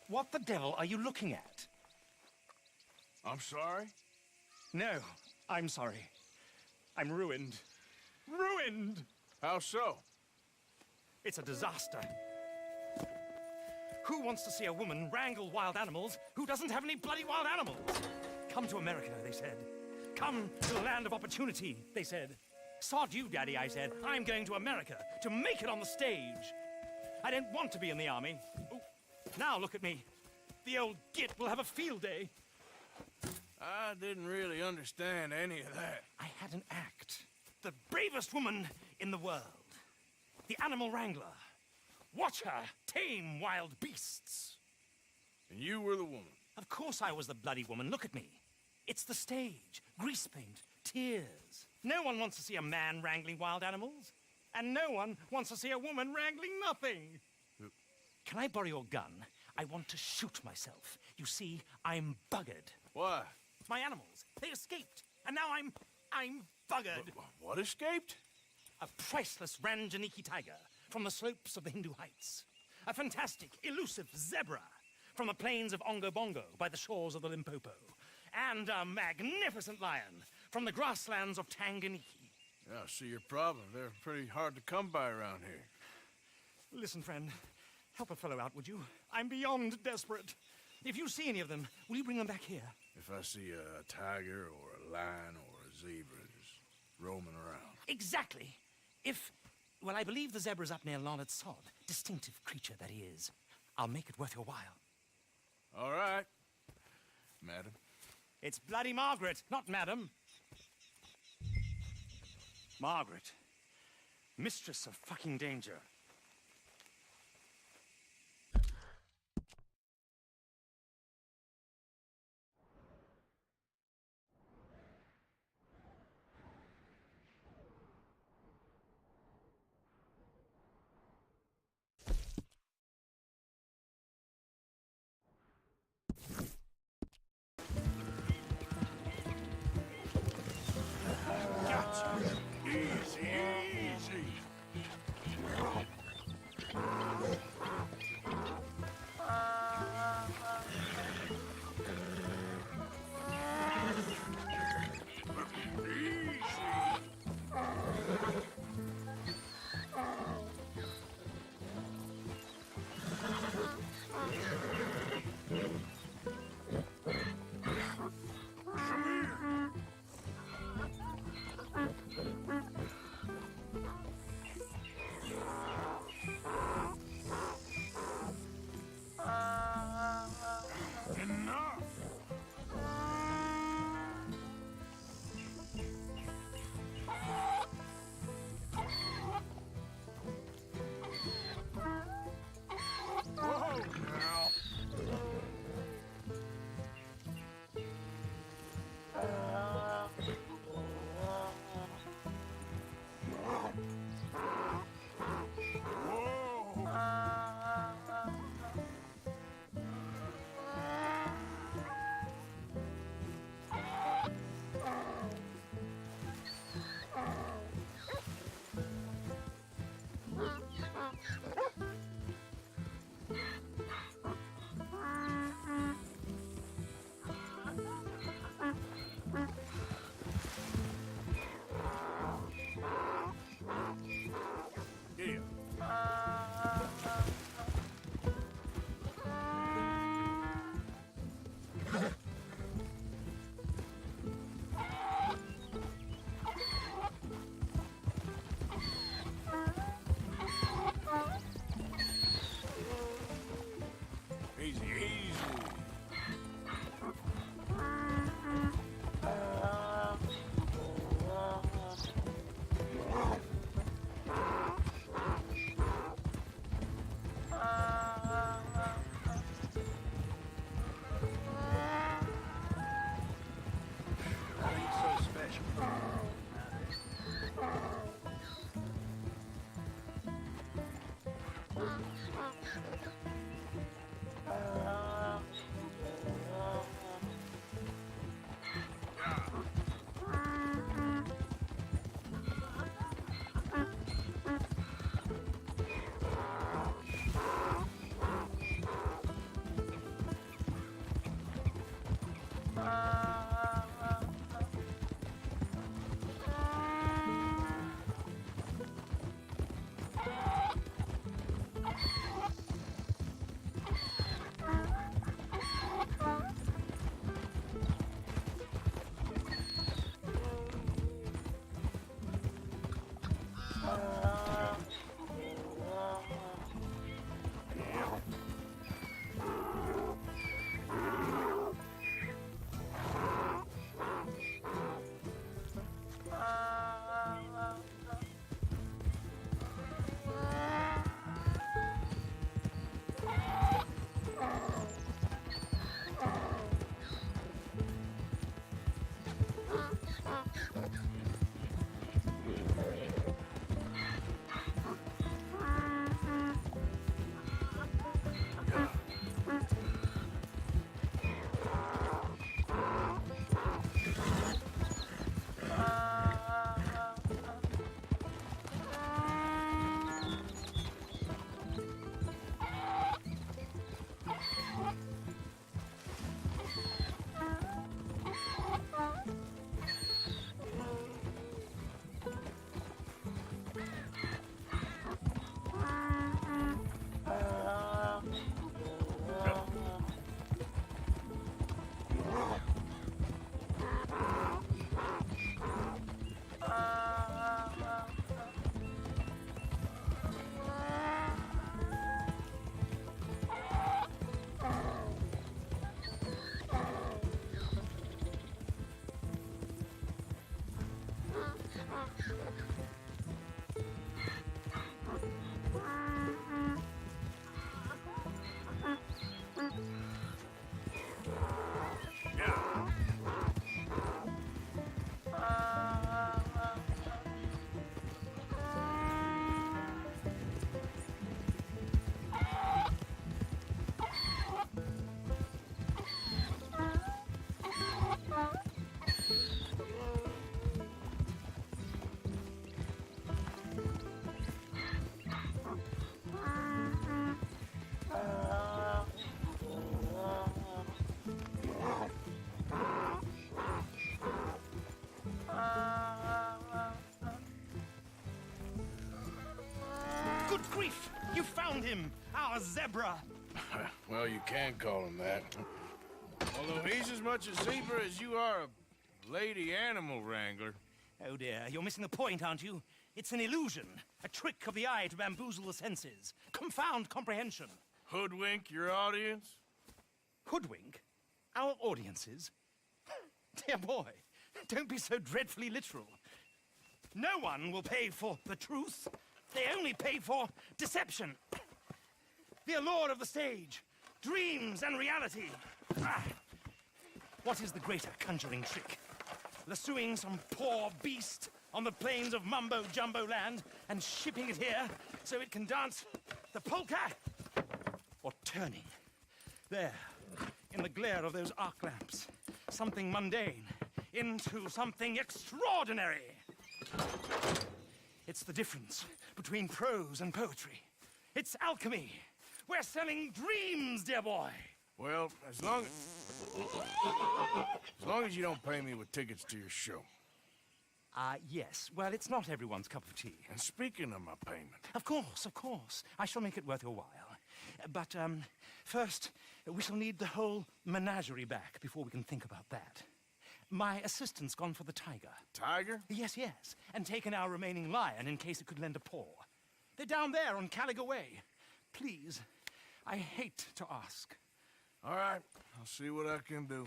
What the devil are you looking at? I'm sorry? No, I'm sorry. I'm ruined. Ruined! How so? It's a disaster. Who wants to see a woman wrangle wild animals who doesn't have any bloody wild animals? Come to America, they said. Come to the land of opportunity, they said. Sod you, Daddy, I said. I'm going to America to make it on the stage. I don't want to be in the army. Ooh. Now look at me. The old git will have a field day. I didn't really understand any of that. I had an act. The bravest woman in the world. The animal wrangler. Watch her tame wild beasts. And you were the woman. Of course I was the bloody woman. Look at me. It's the stage. Grease paint. Tears. No one wants to see a man wrangling wild animals. And no one wants to see a woman wrangling nothing. Can I borrow your gun? I want to shoot myself. You see, I'm buggered. Why? My animals, they escaped. And now I'm buggered. What escaped? A priceless Ranjaniki tiger from the slopes of the Hindu Heights. A fantastic, elusive zebra from the plains of Ongo Bongo by the shores of the Limpopo. And a magnificent lion from the grasslands of Tanganyika. Yeah, I see your problem. They're pretty hard to come by around here. Listen, friend, help a fellow out, would you? I'm beyond desperate. If you see any of them, will you bring them back here? If I see a tiger or a lion or a zebra just roaming around. Exactly. Well, I believe the zebra's up near Larned Sod. Distinctive creature that he is. I'll make it worth your while. All right, madam. It's bloody Margaret, not madam. Margaret. Mistress of fucking danger. Easy, easy. Easy, easy. What are you so special? found him, our zebra. Well, you can call him that. Although he's as much a zebra as you are a lady animal wrangler. Oh dear, you're missing the point, aren't you? It's an illusion, a trick of the eye to bamboozle the senses, confound comprehension. Hoodwink your audience? Hoodwink? Our audiences? Dear boy, don't be so dreadfully literal. No one will pay for the truth. They only pay for deception. The allure of the stage, dreams and reality. Ah. What is the greater conjuring trick? Lassoing some poor beast on the plains of mumbo-jumbo land and shipping it here so it can dance the polka? Or turning, there, in the glare of those arc lamps, something mundane into something extraordinary? It's the difference between prose and poetry. It's alchemy. We're selling dreams, dear boy. Well, as long as you don't pay me with tickets to your show. Yes. Well, it's not everyone's cup of tea. And speaking of my payment... Of course, of course. I shall make it worth your while. But, first, we shall need the whole menagerie back before we can think about that. My assistant's gone for the tiger. Tiger? Yes, yes. And taken our remaining lion in case it could lend a paw. They're down there on Caliga Way. Please, I hate to ask. All right, I'll see what I can do.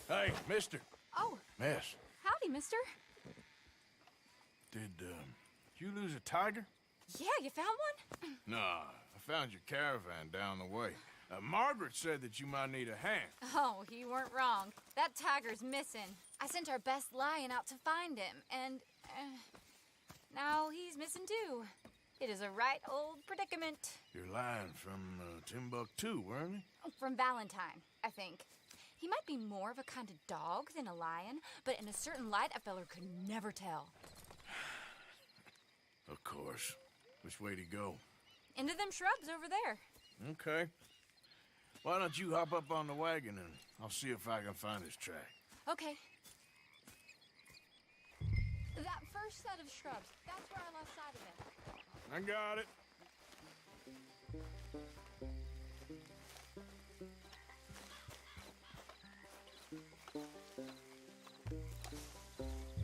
Hey, mister. Oh. Miss. Howdy, mister. Did you lose a tiger? Yeah, you found one? Nah, I found your caravan down the way. Margaret said that you might need a hand. Oh, you weren't wrong. That tiger's missing. I sent our best lion out to find him, and now he's missing too. It is a right old predicament. Your lion from Timbuktu, weren't he? From Valentine, I think. He might be more of a kind of dog than a lion, but in a certain light, a feller could never tell. Of course. Which way to go? Into them shrubs over there. Okay. Why don't you hop up on the wagon and I'll see if I can find his track. Okay. That first set of shrubs, that's where I lost sight of him. I got it.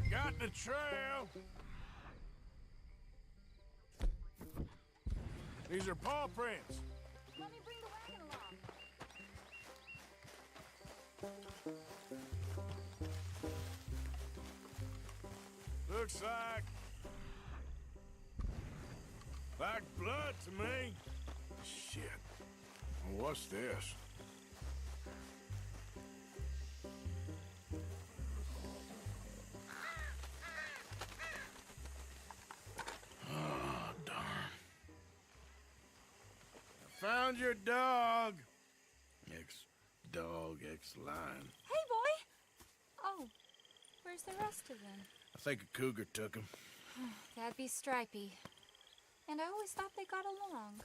I got the trail. These are paw prints. Let me bring the wagon along. Looks like blood to me. Shit. What's this? Oh, darn. I found your dog. Ex-dog, ex-lion. Hey, boy! Oh, where's the rest of them? I think a cougar took him. That'd be Stripey. And I always thought they got along.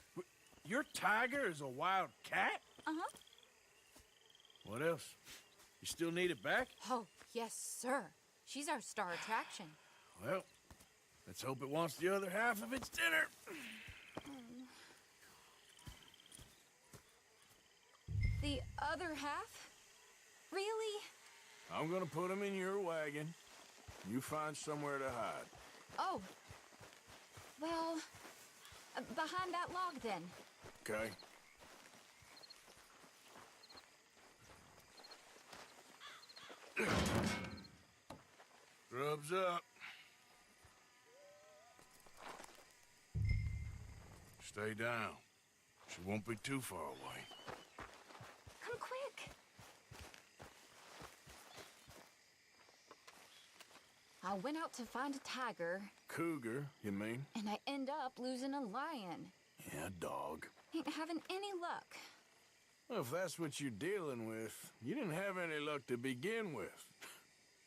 Your tiger is a wild cat? Uh-huh. What else? You still need it back? Oh, yes, sir. She's our star attraction. Well, let's hope it wants the other half of its dinner. The other half? Really? I'm gonna put him in your wagon. You find somewhere to hide. Oh. Well, behind that log, then. Okay. Grub's up. Stay down. She won't be too far away. Come quick. I went out to find a tiger, Cougar, you mean? and I end up losing a lion. Yeah, dog. Ain't having any luck. Well, if that's what you're dealing with, you didn't have any luck to begin with.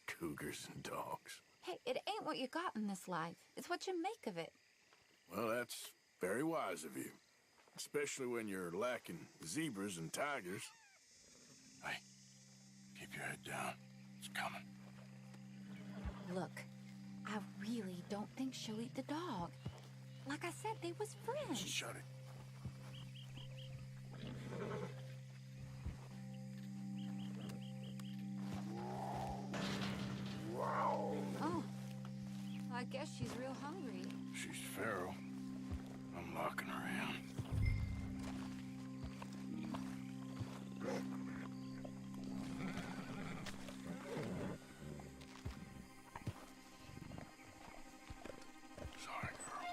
Cougars and dogs. Hey, it ain't what you got in this life. It's what you make of it. Well, that's very wise of you. Especially when you're lacking zebras and tigers. Hey, keep your head down. It's coming. Look, I really don't think she'll eat the dog. Like I said, they was friends. Shut it. Oh, I guess she's real hungry. She's feral. I'm locking her in. Sorry, girl.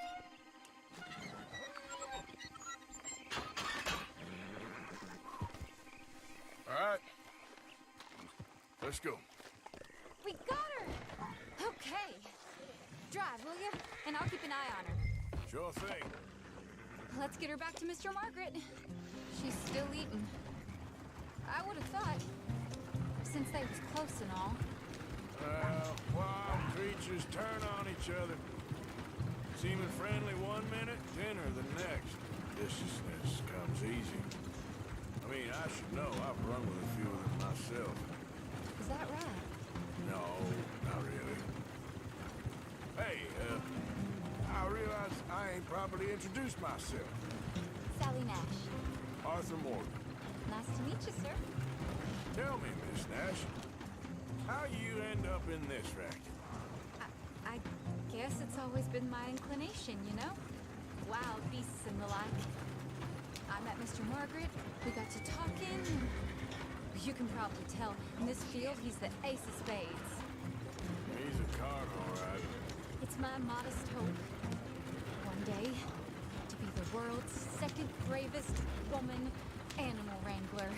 All right. Let's go. We got her! Okay. Drive, will you? And I'll keep an eye on her. Sure thing. Let's get her back to Mr. Margaret. She's still eating. I would have thought, since they was close and all. Wild creatures turn on each other. Seeming friendly one minute, dinner the next. Viciousness comes easy. I mean, I should know. I've run with a few of them myself. Is that right? No, not really. Hey, I realize I ain't properly introduced myself. Sally Nash. Arthur Morgan. Nice to meet you, sir. Tell me, Miss Nash, how you end up in this racket? I guess it's always been my inclination, you know? Wild beasts and the like. I met Mr. Margaret. We got to talking. You can probably tell, in this field, he's the ace of spades. He's a card, all right. It's my modest hope, one day, to be the world's second bravest woman animal wrangler.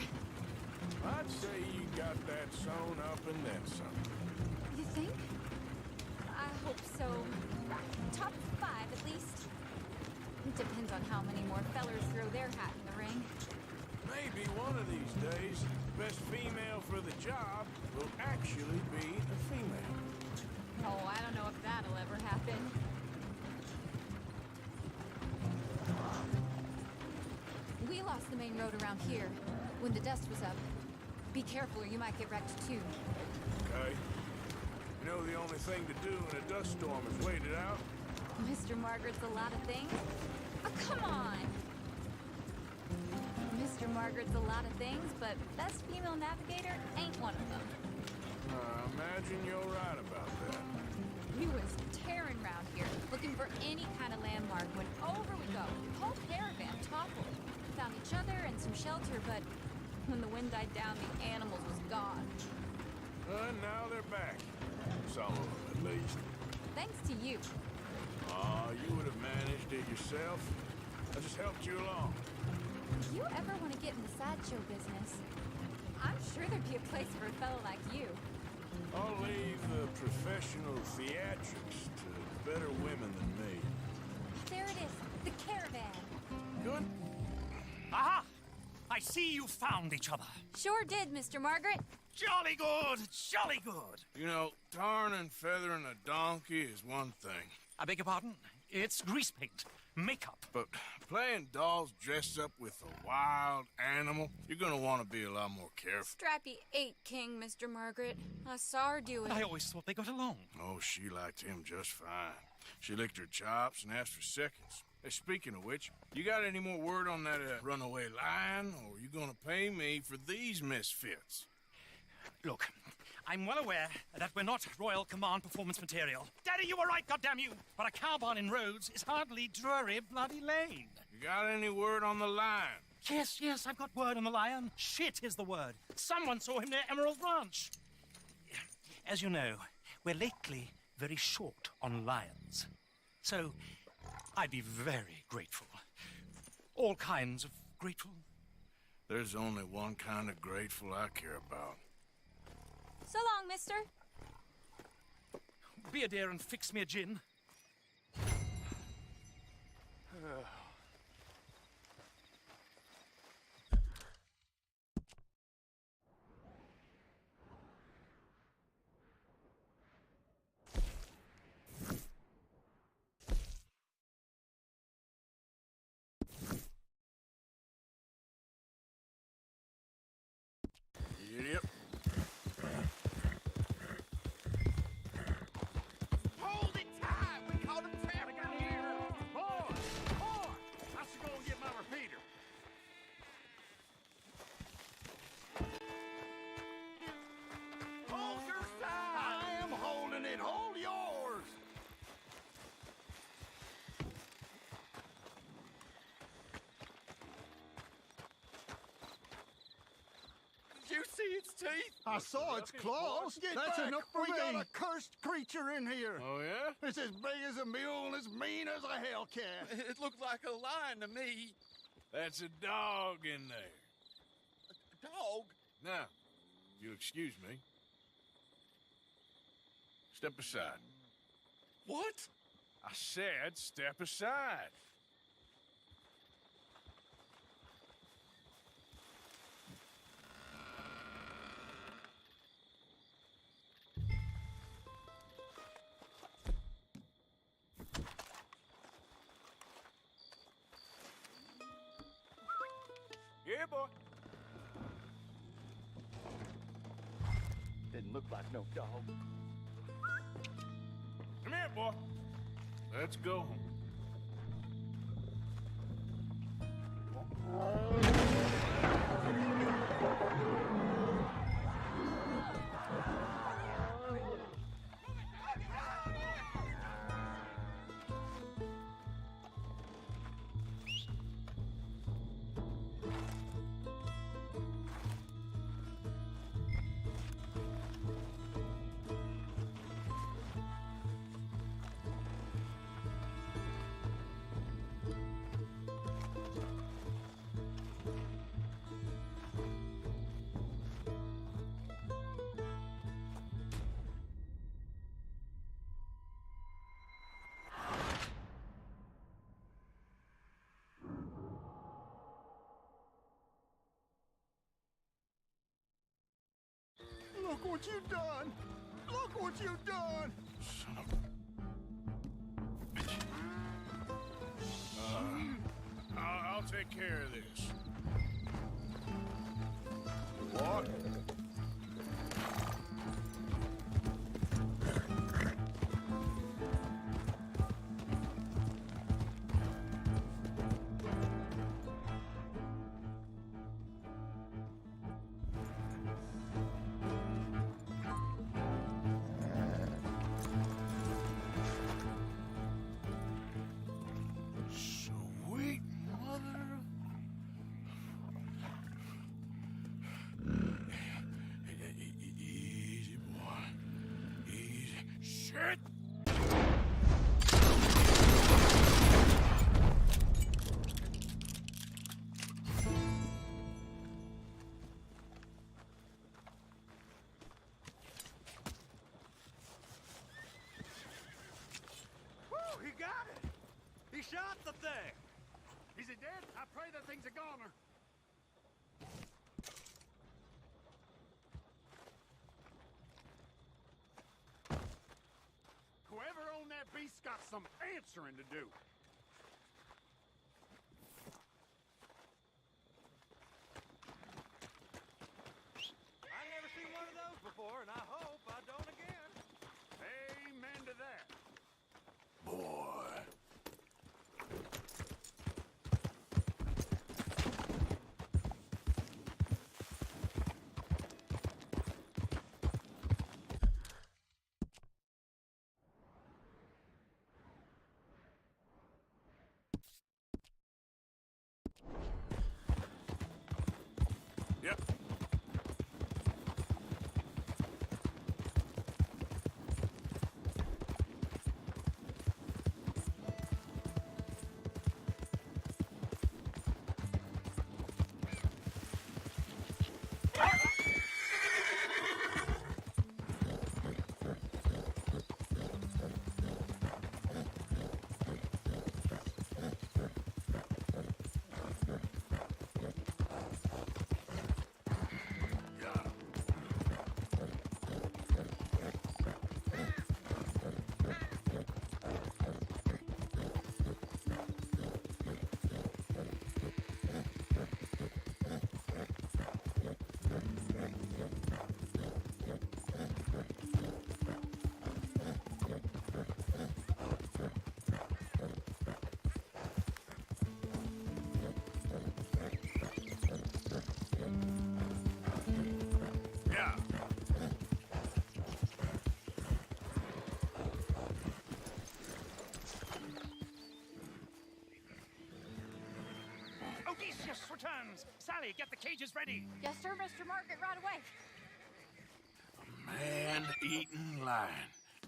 I'd say you got that sewn up and then some. You think? I hope so. Top 5, at least. It depends on how many more fellers throw their hat in the ring. Maybe one of these days, best female for the job will actually be a female. Oh, I don't know if that'll ever happen. We lost the main road around here when the dust was up. Be careful or you might get wrecked too. Okay? You know the only thing to do in a dust storm is wait it out? Mr. Margaret's a lot of things. Oh, come on! Mr. Margaret's a lot of things, but best female navigator ain't one of them. I imagine you're right about that. We was tearing around here, looking for any kind of landmark when over we go. Whole caravan toppled. Found each other and some shelter, but when the wind died down, the animals was gone. And now they're back. Some of them, at least. Thanks to you. You would have managed it yourself. I just helped you along. If you ever want to get in the sideshow business, I'm sure there'd be a place for a fellow like you. I'll leave the professional theatrics to better women than me. There it is, the caravan. Good? Aha! I see you found each other. Sure did, Mr. Margaret. Jolly good, jolly good. You know, tarring and feathering a donkey is one thing. I beg your pardon? It's grease paint, makeup. But playing dolls dressed up with a wild animal, you're gonna want to be a lot more careful. Strappy ate King, Mr. Margaret. I saw her do it. I always thought they got along. Oh, she liked him just fine. She licked her chops and asked for seconds. Hey, speaking of which, you got any more word on that runaway lion, or are you gonna pay me for these misfits? Look, I'm well aware that we're not Royal Command performance material. Daddy, you were right, goddamn you! But a cow barn in Rhodes is hardly Drury Bloody Lane. You got any word on the lion? Yes, I've got word on the lion. Shit is the word. Someone saw him near Emerald Ranch. As you know, we're lately very short on lions. So, I'd be very grateful. All kinds of grateful. There's only one kind of grateful I care about. So long, mister. be a dear and fix me a gin? Yep. Hold it tight! We caught him trapped out here! Boy! I should go and get my repeater. Hold your side! I am holding it. Hold yours. Did you see its teeth? I saw its claws. That's back. enough for We me. got a cursed creature in here. Oh, yeah? It's as big as a mule and as mean as a hellcat. It looked like a lion to me. That's a dog in there. Dog? Now, you'll excuse me. Step aside. What? I said step aside. Yeah, boy. Didn't look like no dog. Come here, boy. Let's go home. Look what you've done. Look what you've done. Son of a bitch. I'll take care of this. What? Sweet mother. Easy, boy. Easy. Shit! Woo, he got it. He shot the thing. Is it dead? I pray that thing's a goner. Whoever owned that beast got some answering to do. I've never seen one of those before, and I hope I don't again. Amen to that. Boy. Yep. returns. Sally, get the cages ready. Yes, sir, Mr. Margaret, right away. Man-eating lion.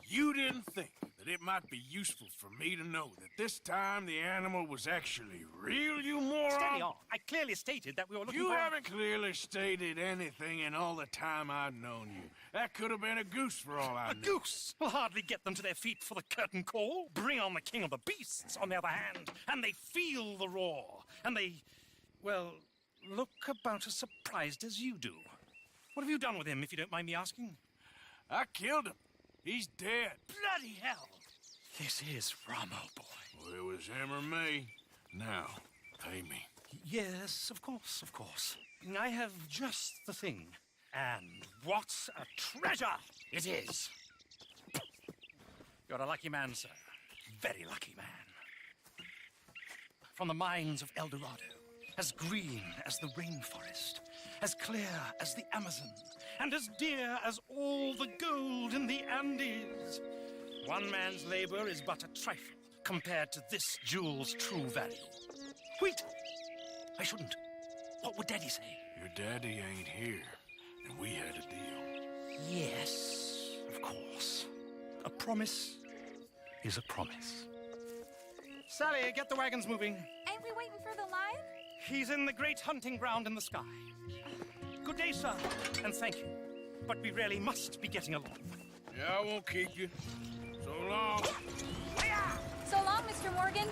You didn't think that it might be useful for me to know that this time the animal was actually real, you moron? Steady on. I clearly stated that we were looking You for... haven't clearly stated anything in all the time I've known you. That could have been a goose for all I A know. goose will hardly get them to their feet for the curtain call. Bring on the king of the beasts, on the other hand, and they feel the roar. And they, well, look about as surprised as you do. What have you done with him, if you don't mind me asking? I killed him. He's dead. Bloody hell! This is Ramo, boy. Well, it was him or me. Now, pay me. Yes, of course, of course. I have just the thing. And what a treasure it is! You're a lucky man, sir. Very lucky man. From the mines of El Dorado, as green as the rainforest, as clear as the Amazon, and as dear as all the gold in the Andes. One man's labor is but a trifle compared to this jewel's true value. Wait! I shouldn't. What would Daddy say? Your daddy ain't here, and we had a deal. Yes, of course. A promise is a promise. Sally, get the wagons moving. Ain't we waiting for the lion? He's in the great hunting ground in the sky. Good day, sir, and thank you. But we really must be getting along. Yeah, I won't keep you. So long. So long, Mr. Morgan.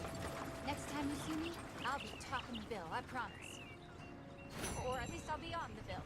Next time you see me, I'll be topping the bill, I promise. Or at least I'll be on the bill.